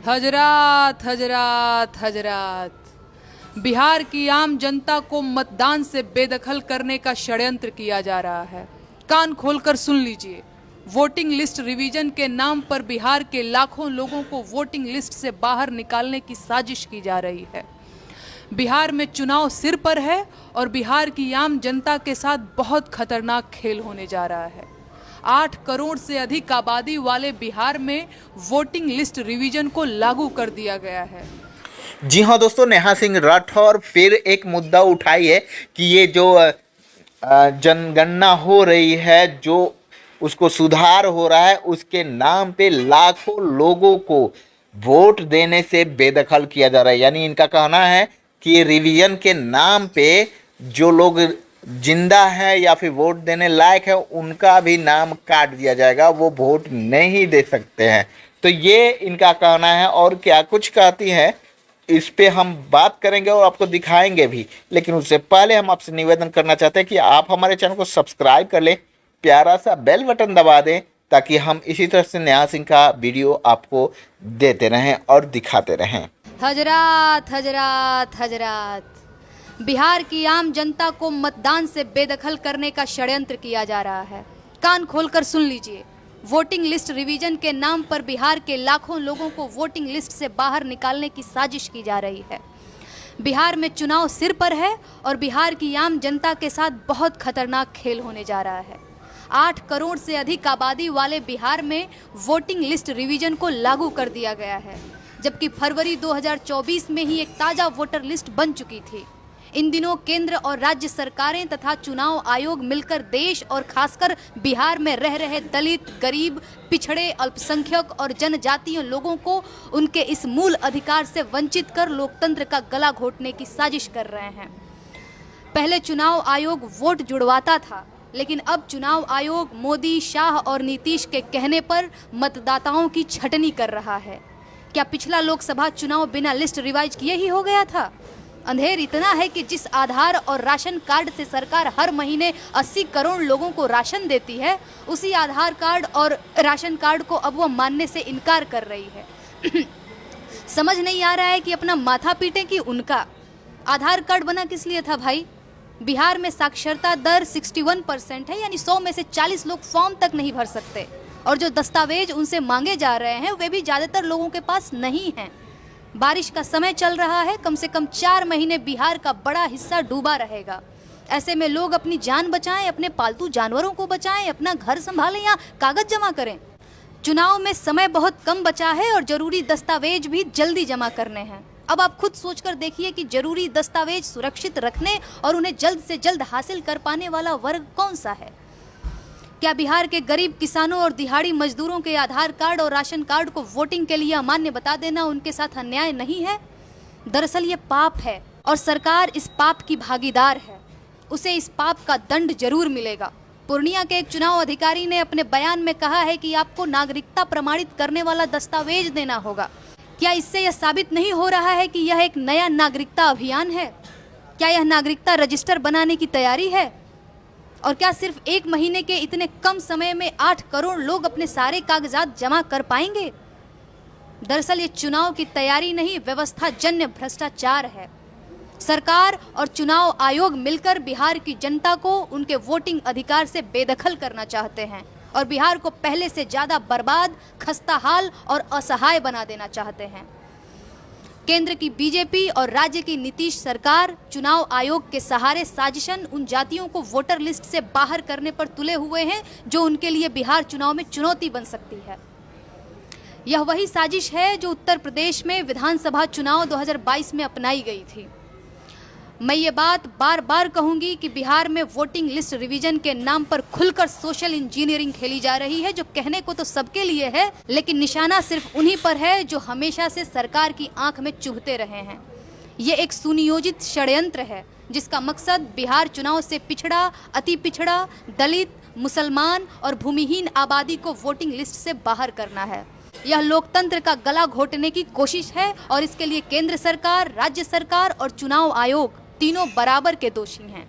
हजरात हजरात हजरात, बिहार की आम जनता को मतदान से बेदखल करने का षड्यंत्र किया जा रहा है। कान खोलकर सुन लीजिए। वोटिंग लिस्ट रिवीजन के नाम पर बिहार के लाखों लोगों को वोटिंग लिस्ट से बाहर निकालने की साजिश की जा रही है। बिहार में चुनाव सिर पर है और बिहार की आम जनता के साथ बहुत खतरनाक खेल होने जा रहा है। 8 करोड़ से अधिक आबादी वाले बिहार में वोटिंग लिस्ट रिवीजन को लागू कर दिया गया है। जी हाँ दोस्तों, नेहा सिंह राठौर फिर एक मुद्दा उठाई है कि ये जो जनगणना हो रही है, जो उसको सुधार हो रहा है, उसके नाम पे लाखों लोगों को वोट देने से बेदखल किया जा रहा है। यानी इनका कहना है कि रिवीजन के नाम पे जो लोग जिंदा है या फिर वोट देने लायक है उनका भी नाम काट दिया जाएगा, वो वोट नहीं दे सकते हैं। तो ये इनका कहना है। और क्या कुछ कहती है इस पे हम बात करेंगे और आपको दिखाएंगे भी। लेकिन उससे पहले हम आपसे निवेदन करना चाहते हैं कि आप हमारे चैनल को सब्सक्राइब कर लें, प्यारा सा बेल बटन दबा दें, ताकि हम इसी तरह से नेहा सिंह का वीडियो आपको देते रहें और दिखाते रहें। हजरात हजरात हजरात, बिहार की आम जनता को मतदान से बेदखल करने का षड्यंत्र किया जा रहा है। कान खोलकर सुन लीजिए। वोटिंग लिस्ट रिवीजन के नाम पर बिहार के लाखों लोगों को वोटिंग लिस्ट से बाहर निकालने की साजिश की जा रही है। बिहार में चुनाव सिर पर है और बिहार की आम जनता के साथ बहुत खतरनाक खेल होने जा रहा है। 8 करोड़ से अधिक आबादी वाले बिहार में वोटिंग लिस्ट रिवीजन को लागू कर दिया गया है, जबकि फरवरी 2024 में ही एक ताज़ा वोटर लिस्ट बन चुकी थी। इन दिनों केंद्र और राज्य सरकारें तथा चुनाव आयोग मिलकर देश और खासकर बिहार में रह रहे दलित, गरीब, पिछड़े, अल्पसंख्यक और जनजातीय लोगों को उनके इस मूल अधिकार से वंचित कर लोकतंत्र का गला घोटने की साजिश कर रहे हैं। पहले चुनाव आयोग वोट जुड़वाता था, लेकिन अब चुनाव आयोग मोदी, शाह और नीतीश के कहने पर मतदाताओं की छटनी कर रहा है। क्या पिछला लोकसभा चुनाव बिना लिस्ट रिवाइज किए ही हो गया था? अंधेर इतना है कि जिस आधार और राशन कार्ड से सरकार हर महीने 80 करोड़ लोगों को राशन देती है, उसी आधार कार्ड और राशन कार्ड को अब वो मानने से इनकार कर रही है। समझ नहीं आ रहा है कि अपना माथा पीटे कि उनका आधार कार्ड बना किस लिए था भाई। बिहार में साक्षरता दर 61% है, यानी 100 में से 40 लोग फॉर्म तक नहीं भर सकते, और जो दस्तावेज उनसे मांगे जा रहे हैं वे भी ज़्यादातर लोगों के पास नहीं हैं। बारिश का समय चल रहा है, कम से कम 4 महीने बिहार का बड़ा हिस्सा डूबा रहेगा। ऐसे में लोग अपनी जान बचाएं, अपने पालतू जानवरों को बचाएं, अपना घर संभालें या कागज जमा करें। चुनाव में समय बहुत कम बचा है और जरूरी दस्तावेज भी जल्दी जमा करने हैं। अब आप खुद सोचकर देखिए कि जरूरी दस्तावेज सुरक्षित रखने और उन्हें जल्द से जल्द हासिल कर पाने वाला वर्ग कौन सा है? क्या बिहार के गरीब किसानों और दिहाड़ी मजदूरों के आधार कार्ड और राशन कार्ड को वोटिंग के लिए अमान्य बता देना उनके साथ अन्याय नहीं है? दरअसल ये पाप है और सरकार इस पाप की भागीदार है। उसे इस पाप का दंड जरूर मिलेगा। पूर्णिया के एक चुनाव अधिकारी ने अपने बयान में कहा है कि आपको नागरिकता प्रमाणित करने वाला दस्तावेज देना होगा। क्या इससे यह साबित नहीं हो रहा है कि यह एक नया नागरिकता अभियान है? क्या यह नागरिकता रजिस्टर बनाने की तैयारी है? और क्या सिर्फ 1 महीने के इतने कम समय में 8 करोड़ लोग अपने सारे कागजात जमा कर पाएंगे? दरअसल ये चुनाव की तैयारी नहीं, व्यवस्था जन्य भ्रष्टाचार है। सरकार और चुनाव आयोग मिलकर बिहार की जनता को उनके वोटिंग अधिकार से बेदखल करना चाहते हैं और बिहार को पहले से ज्यादा बर्बाद, खस्ताहाल और असहाय बना देना चाहते हैं। केंद्र की बीजेपी और राज्य की नीतीश सरकार चुनाव आयोग के सहारे साजिशन उन जातियों को वोटर लिस्ट से बाहर करने पर तुले हुए हैं जो उनके लिए बिहार चुनाव में चुनौती बन सकती है। यह वही साजिश है जो उत्तर प्रदेश में विधानसभा चुनाव 2022 में अपनाई गई थी। मैं ये बात बार बार कहूंगी कि बिहार में वोटिंग लिस्ट रिवीजन के नाम पर खुलकर सोशल इंजीनियरिंग खेली जा रही है, जो कहने को तो सबके लिए है, लेकिन निशाना सिर्फ उन्हीं पर है जो हमेशा से सरकार की आंख में चुभते रहे हैं। ये एक सुनियोजित षड्यंत्र है जिसका मकसद बिहार चुनाव से पिछड़ा, अति पिछड़ा, दलित, मुसलमान और भूमिहीन आबादी को वोटिंग लिस्ट से बाहर करना है। यह लोकतंत्र का गला घोटने की कोशिश है और इसके लिए केंद्र सरकार, राज्य सरकार और चुनाव आयोग तीनों बराबर के दोषी हैं।